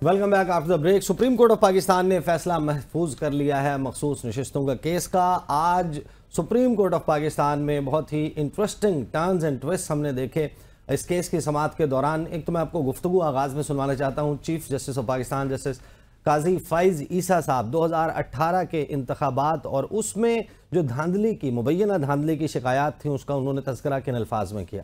Welcome back after the break. Supreme Court of Pakistan ने फैसला महफूज कर लिया है मखसूस नशिस्तों का केस का। आज सुप्रीम कोर्ट ऑफ पाकिस्तान में बहुत ही इंटरेस्टिंग टर्न्स एंड ट्विस्ट हमने देखे इस केस की समाअत के दौरान। एक तो मैं आपको गुफ्तगू आगाज़ में सुनवाना चाहता हूँ chief justice of Pakistan justice Qazi Faez Isa साहब 2018 के इंतखाबात और उसमें जो धांधली की मुबैना धांधली की शिकायत थी उसका उन्होंने तज़किरा किन अल्फाज में किया।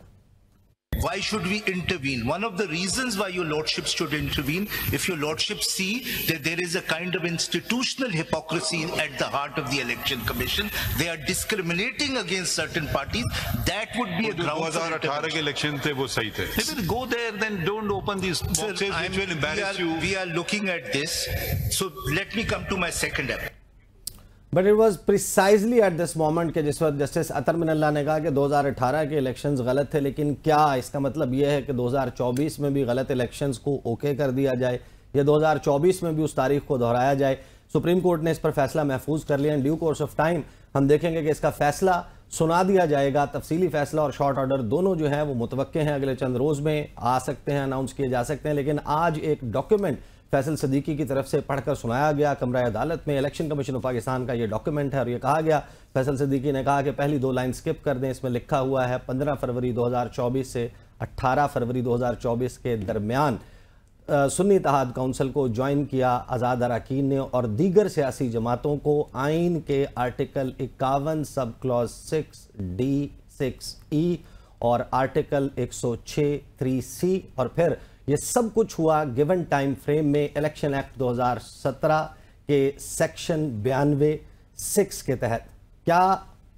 Why should we intervene? One of the reasons why your lordships should intervene, if your lordships see that there is a kind of institutional hypocrisy at the heart of the election commission, they are discriminating against certain parties, that would be a ground for 2018 के election थे वो सही थे। If you go there, then don't open these boxes which will embarrass you. We are looking at this. So let me come to my second step. But it was precisely at this moment के जिस वक्त justice अतर मिनल्ला ने कहा कि 2018 के elections गलत थे, लेकिन क्या इसका मतलब यह है कि 2024 में भी गलत इलेक्शंस को ओके कर दिया जाए या 2024 में भी उस तारीख को दोहराया जाए। सुप्रीम कोर्ट ने इस पर फैसला महफूज कर लिया। In due course of time हम देखेंगे कि इसका फैसला सुना दिया जाएगा। तफसीली फैसला और शॉर्ट ऑर्डर दोनों जो है वो मुतवक्के हैं, अगले चंद रोज में आ सकते हैं, अनाउंस किए जा सकते हैं। लेकिन आज एक डॉक्यूमेंट फैसल सदीकी की तरफ से पढ़कर सुनाया गया कमरा अदालत में। इलेक्शन कमीशन ऑफ पाकिस्तान का ये डॉक्यूमेंट है और ये कहा गया, फैसल सदीकी ने कहा कि पहली दो लाइन स्किप कर दें। इसमें लिखा हुआ है 15 फरवरी 2024 से 18 फरवरी 2024 के दरमियान सुन्नी इत्तेहाद काउंसिल को ज्वाइन किया आज़ाद अरकान ने और दीगर सियासी जमातों को आइन के article 51 sub clause 6D 6E और आर्टिकल 106 3C और फिर ये सब कुछ हुआ गिवन टाइम फ्रेम में इलेक्शन एक्ट 2017 के सेक्शन 92(6) के तहत। क्या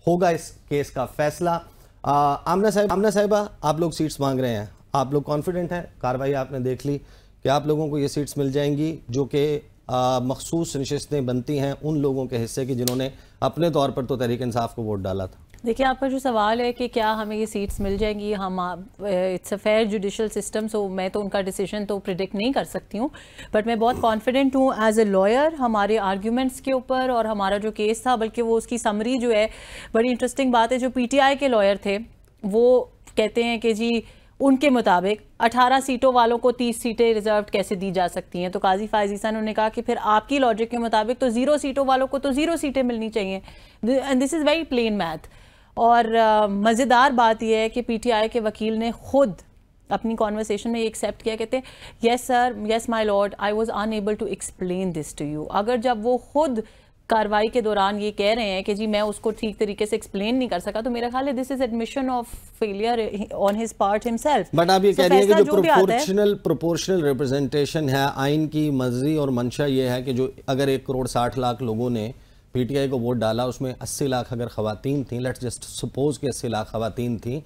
होगा इस केस का फैसला? आमना साहिबा, आप लोग सीट्स मांग रहे हैं, आप लोग कॉन्फिडेंट हैं? कार्रवाई आपने देख ली कि आप लोगों को ये सीट्स मिल जाएंगी जो कि मखसूस नशिस्तें बनती हैं उन लोगों के हिस्से की जिन्होंने अपने तौर पर तो तहरीक इंसाफ को वोट डाला था। देखिए, आपका जो सवाल है कि क्या हमें ये सीट्स मिल जाएंगी, हम it's a fair judicial system, so मैं तो उनका डिसीजन तो प्रिडिक्ट नहीं कर सकती हूँ, बट मैं बहुत कॉन्फिडेंट हूँ एज ए लॉयर हमारे आर्ग्यूमेंट्स के ऊपर और हमारा जो केस था, बल्कि वो उसकी समरी जो है बड़ी इंटरेस्टिंग बात है। जो PTI के लॉयर थे वो कहते हैं कि जी उनके मुताबिक 18 सीटों वालों को 30 सीटें रिजर्व कैसे दी जा सकती हैं। तो काजी फ़ाइज़ ईसा ने कहा कि फिर आपकी लॉजिक के मुताबिक तो 0 सीटों वालों को तो 0 सीटें मिलनी चाहिए, and this is very plain math. और मज़ेदार बात यह है कि PTI के वकील ने खुद अपनी कॉन्वर्सेशन में एक्सेप्ट किया, कहते हैं yes sir, yes my lord, I was unable to explain this to you. अगर जब वो खुद कार्रवाई के दौरान ये कह रहे हैं कि जी मैं उसको ठीक तरीके से एक्सप्लेन नहीं कर सका, तो मेरा ख्याल है this is admission of failure on his part himself. But आप ये कह रही है कि जो प्रोपोर्शनल रिप्रेजेंटेशन है, आइन की मर्जी और मंशा ये है कि जो अगर 1 करोड़ 60 लाख लोगों ने PTI को वोट डाला, उसमें 80 लाख अगर खवातीन थी, लेट्स जस्ट सपोज कि 80 लाख खवातीन थी,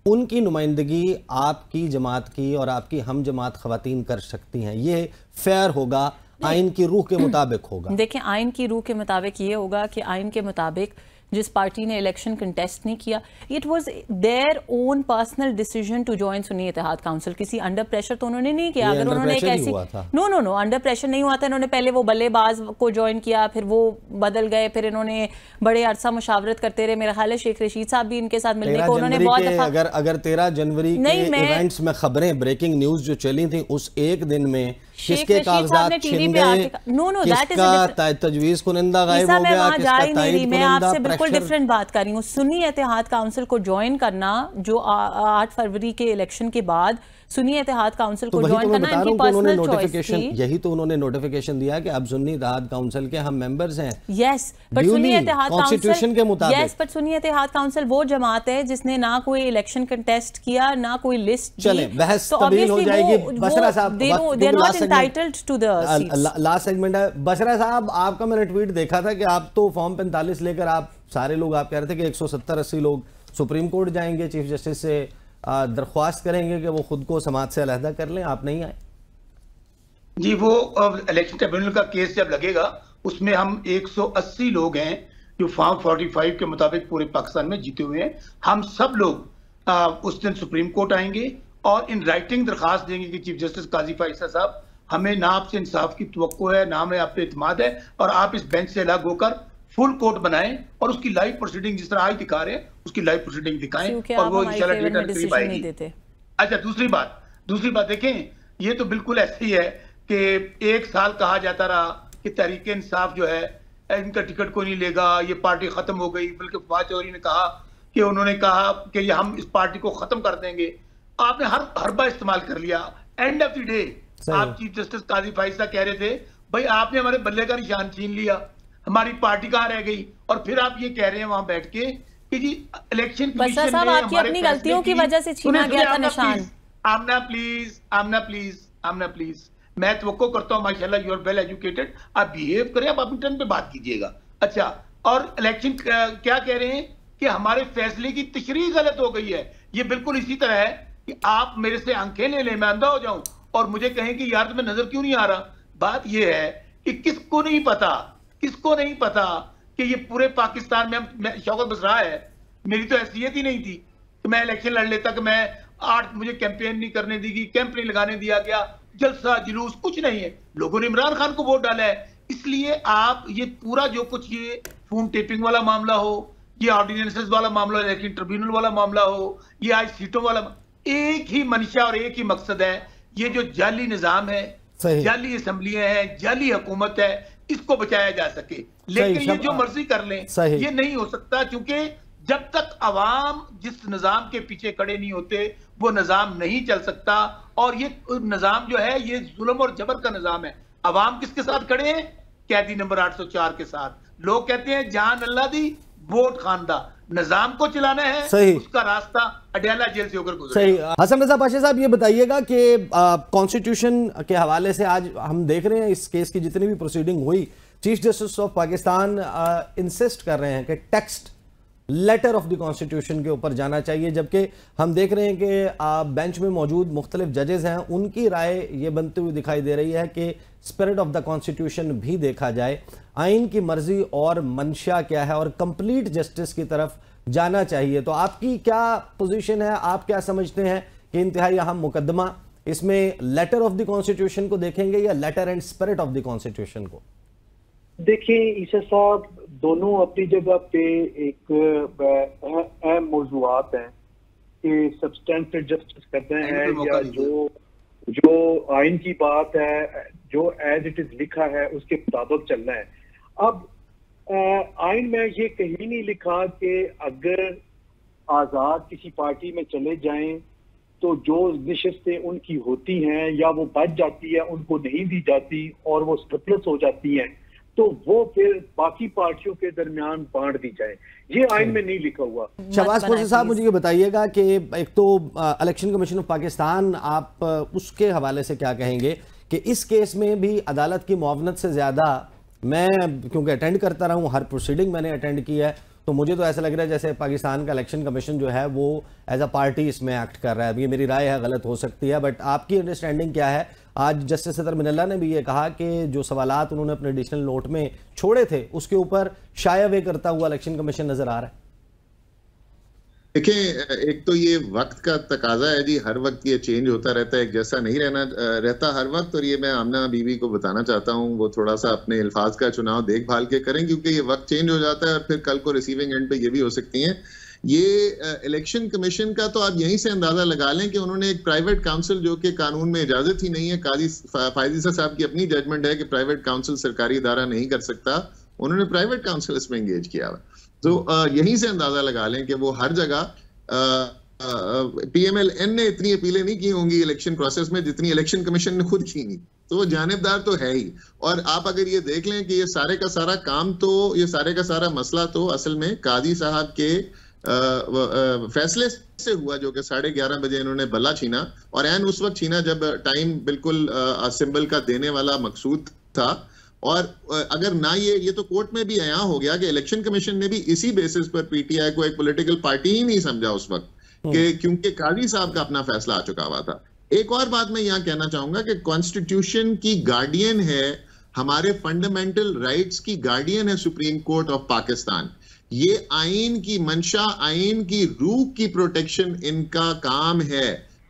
उनकी नुमाइंदगी आपकी जमात की और आपकी हम जमात खवातीन कर सकती हैं। ये फेयर होगा, आइन की रूह के मुताबिक होगा। देखिए, आइन की रूह के मुताबिक ये होगा कि आइन के मुताबिक जिस पार्टी ने इलेक्शन कंटेस्ट नहीं किया, it was their own personal decision to join Sunni Ittehad Council. किसी अंडर प्रेशर तो उन्होंने नहीं किया। अगर उन्होंने एक ऐसी नो अंडर प्रेशर नहीं हुआ था। इन्होंने पहले वो बल्लेबाज को ज्वाइन किया, फिर वो बदल गए, फिर इन्होंने बड़े अरसा मुशावरत करते रहे। मेरा ख्याल है शेख रशीद साहब भी इनके साथ मिलने को उन्होंने बहुत दफा अगर 13 जनवरी के इवेंट्स में खबरें ब्रेकिंग न्यूज जो चली थी उस एक दिन में किसके कागजात छिन गए, किसका तजवीज़ कुनिंदा गायब हो गया, किसका तायीद कुनिंदा, मैं आपसे बिल्कुल डिफरेंट बात कर रही हूँ। सुन्नी इत्तेहाद काउंसिल को ज्वाइन करना जो 8 फरवरी के इलेक्शन के बाद सुन्नी इत्तेहाद काउंसिल को ज्वाइन करना इनकी पर्सनल चॉइस थी। यही तो उन्होंने नोटिफिकेशन दिया कि अब सुन्नी इत्तेहाद काउंसिल के हम मेंबर्स हैं। Yes, but Sunni Ittehad constitution के मुताबिक, yes, but Sunni Ittehad council वो जमात है जिसने ना कोई इलेक्शन कंटेस्ट किया, ना कोई लिस्ट। चले बहस तब्दील हो जाएगी। बसरा साहब, they are not entitled to the seats. Last segment है। बसरा साहब, आपका मैंने ट्वीट देखा था कि आप तो फॉर्म 45 लेकर आप सारे लोग आप कह रहे थे कि 170-80 लोग सुप्रीम कोर्ट जाएंगे, चीफ जस्टिस से दरख्वास्त करेंगे कि वो खुद को समाज से अलहदा कर लें, आप नहीं आए। जी, वो इलेक्शन ट्रिब्यूनल का केस जब लगेगा उसमें हम 180 लोग हैं जो फॉर्म 45 के मुताबिक पूरे पाकिस्तान में जीते हुए हैं। हम सब लोग उस दिन सुप्रीम कोर्ट आएंगे और इन राइटिंग दरख्वास्त देंगे कि चीफ जस्टिस काजी फ़ाइज़ ईसा साहब, हमें ना आपसे इंसाफ की तवक्को है, ना हमें आप पे इत्मीनान है, और आप इस बेंच से अलग होकर फुल कोर्ट बनाएं और उसकी लाइव प्रोसीडिंग जिस तरह आज दिखा रहे हैं उसकी लाइव प्रोसीडिंग दिखाएं और वो इंशाल्लाह डेटा करीब आएगी। अच्छा, दूसरी बात देखें, ये तो बिल्कुल ऐसे ही है कि 1 साल कहा जाता रहा कि तहरीक इंसाफ जो है इनका टिकट को नहीं लेगा, ये पार्टी खत्म हो गई, बल्कि फवाद चौधरी ने कहा कि उन्होंने कहा कि ये हम इस पार्टी को खत्म कर देंगे। आपने हर हरबा इस्तेमाल कर लिया। एंड ऑफ द डे आप चीफ जस्टिस काजी फाइजा कह रहे थे भाई आपने हमारे बल्ले का निशान छीन लिया, हमारी पार्टी कहाँ रह गई, और फिर आप ये कह रहे हैं वहां बैठ के कि जी इलेक्शन कमीशन ने आपकी अपनी गलतियों की वजह से छीना गया था निशान। आमना प्लीज मैं तवक्को करता हूँ माशाल्लाह यू आर वेल एजुकेटेड, आप बिहेव करें, आप अपने टर्न पे बात कीजिएगा। अच्छा, और इलेक्शन क्या कह रहे हैं कि हमारे फैसले की तशरीह गलत हो गई है। ये बिल्कुल इसी तरह है कि आप मेरे से आंखें ले लें, मैं अंधा हो जाऊं और मुझे कहें कि यार तुम्हें नजर क्यों नहीं आ रहा। बात यह है कि किसको नहीं पता कि ये पूरे पाकिस्तान में शौकत बसरा है। मेरी तो हैसियत ही नहीं थी कि मैं इलेक्शन लड़ लेता, कि मैं मुझे कैंपेन नहीं करने दी गई, कैंप नहीं लगाने दिया गया, जलसा जुलूस कुछ नहीं है। लोगों ने इमरान खान को वोट डाला है। इसलिए आप ये पूरा जो कुछ ये फोन टेपिंग वाला मामला हो, ये ऑर्डिनेंसेस वाला मामला, इलेक्शन ट्रिब्यूनल वाला मामला हो, ये आज सीटों वाला, एक ही मंशा और एक ही मकसद है। ये जो जाली निजाम है, जाली असम्बलियां हैं, जाली हुकूमत है, इसको बचाया जा सके। लेकिन ये जो मर्जी कर लें ये नहीं हो सकता, क्योंकि जब तक अवाम जिस निजाम के पीछे खड़े नहीं होते वो निजाम नहीं चल सकता। और ये निजाम जो है ये जुल्म और जबर का निजाम है। अवाम किसके साथ खड़े हैं? कैदी नंबर 804 के साथ। लोग कहते हैं जान अल्लाह दी वोट खानदा, निजाम को चलाना है, सही उसका रास्ता अडयाला जेल से होकर गुजरेगा। हसन रजा पाशा साहब ये बताइएगा कि कॉन्स्टिट्यूशन के हवाले से आज हम देख रहे हैं इस केस की जितनी भी प्रोसीडिंग हुई, Chief justice of Pakistan insist कर रहे हैं कि text letter of the constitution के ऊपर जाना चाहिए, जबकि हम देख रहे हैं कि बेंच में मौजूद मुख्तलिफ जजेस हैं, उनकी राय ये बनती हुई दिखाई दे रही है कि स्पिरिट ऑफ द कॉन्स्टिट्यूशन भी देखा जाए, आइन की मर्जी और मंशा क्या है और कंप्लीट जस्टिस की तरफ जाना चाहिए। तो आपकी क्या पोजीशन है, आप क्या समझते हैं कि इंतहाई अहम मुकदमा इसमें लेटर ऑफ द कॉन्स्टिट्यूशन को देखेंगे या letter and spirit of the constitution को? देखिए ईसा साहब, दोनों अपनी जगह पे एक अहम मौजूआत हैं कि सब्सटेंटिव जस्टिस करते हैं या जो आइन की बात है, जो एज इट इज लिखा है उसके मुताबिक चलना है। अब आइन में ये कहीं नहीं लिखा कि अगर आजाद किसी पार्टी में चले जाएं तो जो नशिस्तें उनकी होती हैं या वो बच जाती है, उनको नहीं दी जाती और वो सरप्लस हो जाती हैं, तो वो फिर बाकी पार्टियों के दरमियान बांट दी जाए। ये आइन में नहीं लिखा हुआ। शहबाज कुरैशी साहब मुझे ये बताइएगा कि एक तो इलेक्शन कमीशन ऑफ पाकिस्तान, आप उसके हवाले से क्या कहेंगे कि इस केस में भी अदालत की मुआवनत से ज़्यादा, मैं क्योंकि अटेंड करता रहा हूँ, हर प्रोसीडिंग मैंने अटेंड की है, तो मुझे तो ऐसा लग रहा है जैसे पाकिस्तान का इलेक्शन कमीशन जो है वो एज अ पार्टी इसमें एक्ट कर रहा है। ये मेरी राय है, गलत हो सकती है, बट आपकी अंडरस्टैंडिंग क्या है? आज जस्टिस अतर मिनल्ला ने भी ये कहा कि जो सवालात उन्होंने अपने एडिशनल नोट में छोड़े थे उसके ऊपर शायवे करता हुआ इलेक्शन कमीशन नजर आ रहा है। देखिए, एक तो ये वक्त का तकाजा है जी, हर वक्त ये चेंज होता रहता है, एक जैसा नहीं रहता हर वक्त। और ये मैं आमना बीवी को बताना चाहता हूँ वो थोड़ा सा अपने अल्फाज का चुनाव देखभाल के करें, क्योंकि ये वक्त चेंज हो जाता है और फिर कल को रिसीविंग एंड पे ये भी हो सकती हैं। ये इलेक्शन कमीशन का तो आप यहीं से अंदाजा लगा लें कि उन्होंने एक प्राइवेट काउंसिल, जो कि कानून में इजाजत ही नहीं है, काजी फायजीसा साहब की अपनी जजमेंट है कि प्राइवेट काउंसिल सरकारी इदारा नहीं कर सकता, उन्होंने प्राइवेट काउंसिल इसमें एंगेज किया। तो यहीं से अंदाजा लगा लें कि वो हर जगह PMLN ने इतनी अपीलें नहीं की होंगी इलेक्शन प्रोसेस में जितनी इलेक्शन कमीशन ने खुद की नहीं, तो वो जानिबदार तो है ही। और आप अगर ये देख लें कि ये सारे का सारा काम तो, ये सारे का सारा मसला तो असल में काजी साहब के फैसले से हुआ, जो कि 11:30 बजे इन्होंने बल्ला छीना, और एन उस वक्त छीना जब टाइम बिल्कुल सिंबल का देने वाला मकसूद था। और अगर ना ये तो कोर्ट में भी अयां हो गया कि इलेक्शन कमीशन ने भी इसी बेसिस पर PTI को एक पॉलिटिकल पार्टी ही नहीं समझा उस वक्त, कि क्योंकि काजी साहब का अपना फैसला आ चुका हुआ था। एक और बात मैं यहां कहना चाहूंगा कि कॉन्स्टिट्यूशन की गार्डियन है, हमारे फंडामेंटल राइट्स की गार्डियन है सुप्रीम कोर्ट ऑफ पाकिस्तान। ये आइन की मंशा, आइन की रूह की प्रोटेक्शन इनका काम है।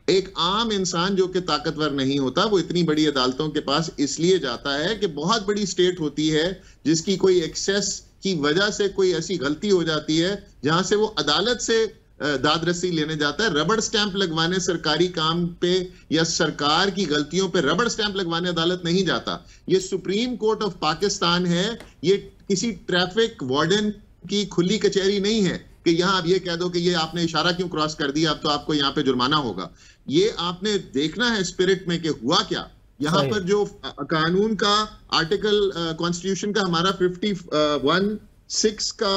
एक आम इंसान जो कि ताकतवर नहीं होता, वो इतनी बड़ी अदालतों के पास इसलिए जाता है कि बहुत बड़ी स्टेट होती है जिसकी कोई एक्सेस की वजह से कोई ऐसी गलती हो जाती है जहां से वो अदालत से दाद रसी लेने जाता है। रबड़ स्टैंप लगवाने सरकारी काम पे या सरकार की गलतियों पे रबड़ स्टैंप लगवाने अदालत नहीं जाता। ये सुप्रीम कोर्ट ऑफ पाकिस्तान है, ये किसी ट्रैफिक वार्डन की खुली कचहरी नहीं है कि यहां आप ये कह दो कि ये आपने इशारा क्यों क्रॉस कर दिया, अब तो आपको यहां पे जुर्माना होगा। ये आपने देखना है स्पिरिट में कि हुआ क्या। यहां पर जो कानून का आर्टिकल कॉन्स्टिट्यूशन का हमारा 51(6) का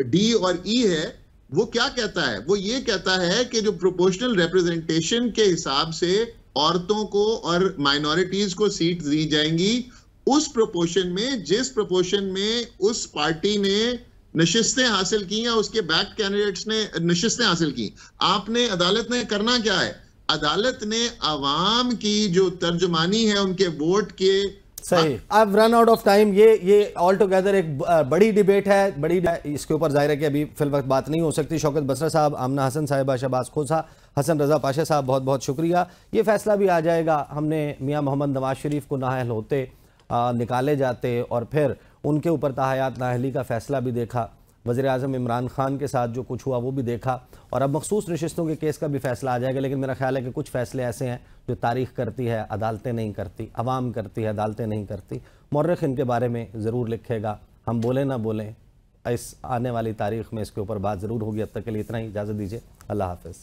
डी और ई है, वो क्या कहता है? वो ये कहता है कि जो प्रोपोर्शनल रिप्रेजेंटेशन के हिसाब से औरतों को और माइनॉरिटीज को सीट दी जाएंगी उस प्रोपोर्शन में जिस प्रोपोर्शन में उस पार्टी ने नशिस्तें हासिल की या उसके बैक कैंडिडेट्स ने नशिस्तें हासिल की। आपने अदालत ने करना क्या है? अदालत ने अवाम की जो तर्जुमानी है उनके वोट के सही। अब रन आउट ऑफ टाइम। ये ऑल टुगेदर एक बड़ी डिबेट है, इसके ऊपर जाहिर है कि अभी फिल वक्त बात नहीं हो सकती। शौकत बसरा साहब, आमना हसन साहिबा, शहबाज खोसा, हसन रजा पाशा साहब, बहुत बहुत शुक्रिया। ये फैसला भी आ जाएगा। हमने मियां मोहम्मद नवाज शरीफ को नाअहल होते निकाले जाते और फिर उनके ऊपर ताहयात नाअहली का फैसला भी देखा। वज़ीर आज़म इमरान खान के साथ जो कुछ हुआ वो भी देखा और अब मखसूस नशिस्तों के केस का भी फैसला आ जाएगा। लेकिन मेरा ख्याल है कि कुछ फैसले ऐसे हैं जो तारीख़ करती है, अदालतें नहीं करती, अवाम करती है, अदालतें नहीं करती। मौर्रिख इनके बारे में ज़रूर लिखेगा। हम बोलें ना बोलें, इस आने वाली तारीख़ में इसके ऊपर बात ज़रूर होगी। अब तक के लिए इतना ही, इजाज़त दीजिए। अल्लाह हाफ़िज़।